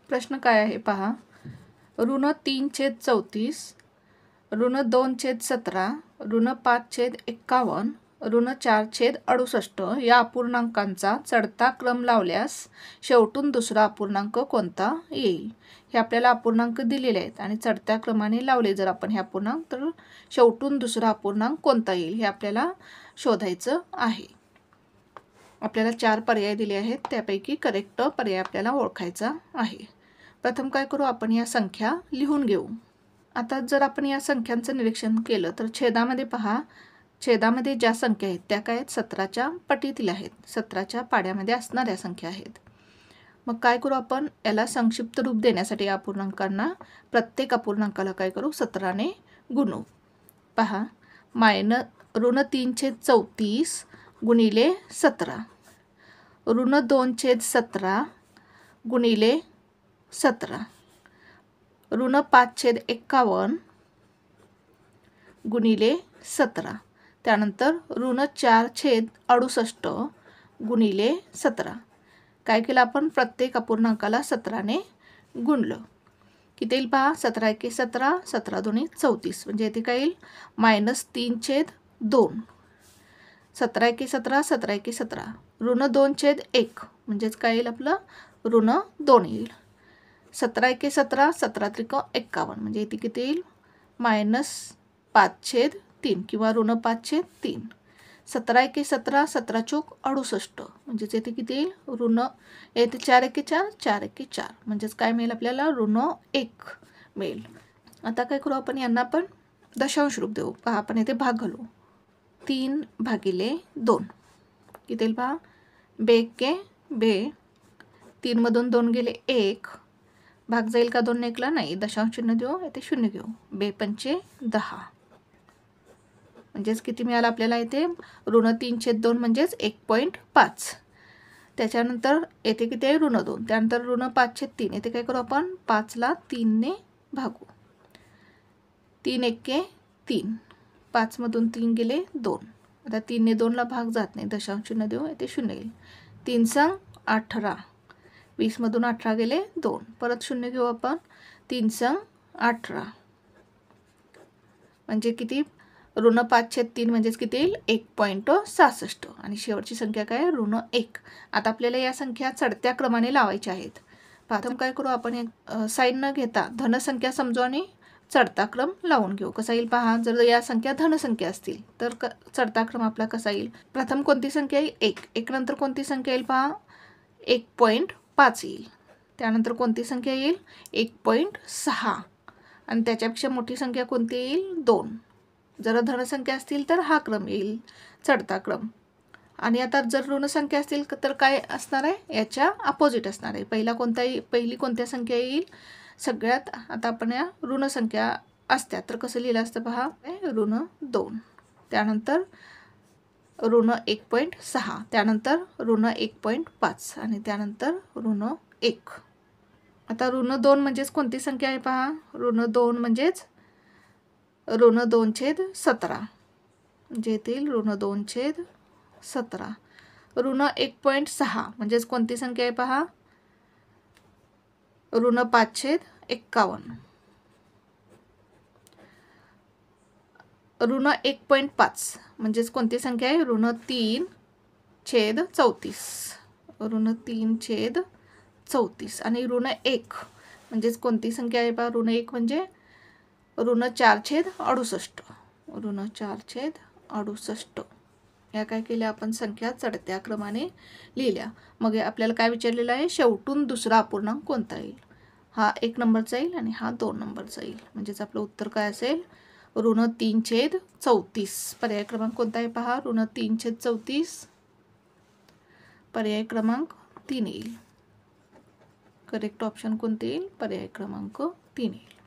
प्रश्न काय आहे पहा. -3/34, -2/17, -5/51, -4/68 या अपूर्णांकांचा चढता क्रम लावल्यास शेवटून दुसरा अपूर्णांक कोणता येईल. हे आपल्याला अपूर्णांक दिलेले आहेत आणि चढत्या क्रमाने लावले जर आपण हे अपूर्णांक तर शेवटून दुसरा अपूर्णांक कोणता येईल हे आपल्याला शोधायचं आहे. आपल्याला 4 पर्याय दिले आहेत, त्यापैकी करेक्ट पर्याय आपल्याला ओळखायचा आहे. प्रथम काय करू, आपण या संख्या लिहून घेऊ. आता जर आपण या संख्यांचं निरीक्षण केलं तर छेदामध्ये पहा, छेदामध्ये ज्या संख्या आहेत त्या काय आहेत, 17च्या पटीतील आहेत, 17च्या पाड्यामध्ये असणाऱ्या संख्या आहेत. मग काय करू, आपण याला संक्षिप्त रूप देण्यासाठी या अपूर्णांकांना प्रत्येक अपूर्णांकाला काय करू, 17ने गुणू. पहा, -3/34 गुणिले 17, -2/17 गुणिले 17, -5/51 गुणिले 17, त्यानंतर -4/68 गुणिले 17. काय केलं आपण, प्रत्येक अपूर्णांकाला 17ने गुणलं. किती येईल पहा, 17×1=17, 17×2=34, म्हणजे इथे काय येईल -3/2. 17×1=17, 17×1=17, -2/1 म्हणजेच काय येईल आपलं -2 येईल. 17×1=17, 17×3=51, म्हणजे इथे किती येईल -5/3 किंवा -5/3. 17×1=17, 17×4=68, म्हणजेच इथे किती येईल येथे 4×1=4, 4×1=4, म्हणजेच काय मिळेल आपल्याला -1 मिळेल. आता काय करू, आपण यांना पण दशांश रूप देऊ. पहा, आपण इथे भाग घालू. 3/2 किती येईल पहा, 2 3 मधून 2 गेले 1, भाग जाईल का 2 ने 1ला, नाही, दशांश चिन्ह देऊ, इथे 0 घेऊ. 2×5=10, म्हणजेच किती मिळालं आपल्याला इथे -3/2 म्हणजेच 1.5. त्याच्यानंतर येथे किती आहे -2, त्यानंतर -5/3. येथे काय करू, आपण 5ला 3ने भागू. 3×1=3, 5 मधून 3 गेले 2, आता 3ने 2ला भाग जात नाही, दशांश चिन्ह देऊ, येथे 0 येईल. 3×18, 20 मधून 18 गेले 2, परत 0 घेऊ आपण. 3×18 म्हणजे किती -5/3 म्हणजेच किती येईल 1.66, आणि शेवटची संख्या काय आहे -1. आता आपल्याला या संख्या चढत्या क्रमाने लावायच्या आहेत. प्रथम काय करू, आपण एक साईन न घेता धनसंख्या समजू आणि चढता क्रम लावून घेऊ. कसा येईल पहा, जर या संख्या धनसंख्या असतील तर चढता क्रम आपला कसा येईल. प्रथम कोणती संख्या येईल 1, 1 नंतर कोणती संख्या येईल पहा 1.5 येईल. त्यानंतर कोणती संख्या येईल 1.6, आणि त्याच्यापेक्षा मोठी संख्या कोणती येईल 2. जर धनसंख्या असतील तर हा क्रम येईल चढता क्रम. आणि आता जर ऋणसंख्या असतील तर काय असणार आहे, याच्या अपोजिट असणार आहे. पहिली कोणत्या संख्या येईल सगळ्यात. आता आपण या ऋणसंख्या असत्या तर कसं लिहिलं असतं पहा, -2, त्यानंतर -1.6, त्यानंतर -1.5, आणि त्यानंतर -1. आता -2 म्हणजेच कोणती संख्या आहे पहा, -2 म्हणजेच -2/17, म्हणजे येतील -2/17. -1.6 म्हणजेच कोणती संख्या आहे पहा, -5/51. -1.5 म्हणजेच कोणती संख्या आहे, -3/34, -3/34. आणि -1 म्हणजेच कोणती संख्या आहे पहा, -1 म्हणजे -4/68, -4/68. या काय केल्या आपण संख्या चढत्या क्रमाने लिहिल्या. मग आपल्याला काय विचारलेलं आहे, शेवटून दुसरा अपूर्णांक कोणता येईल. हा 1 नंबरचा येईल आणि हा 2 नंबरचा येईल, म्हणजेच आपलं उत्तर काय असेल -3/34. पर्याय क्रमांक कोणता आहे पहा, -3/34, पर्याय क्रमांक 3 येईल. करेक्ट ऑप्शन कोणते येईल, पर्याय क्रमांक 3 येईल.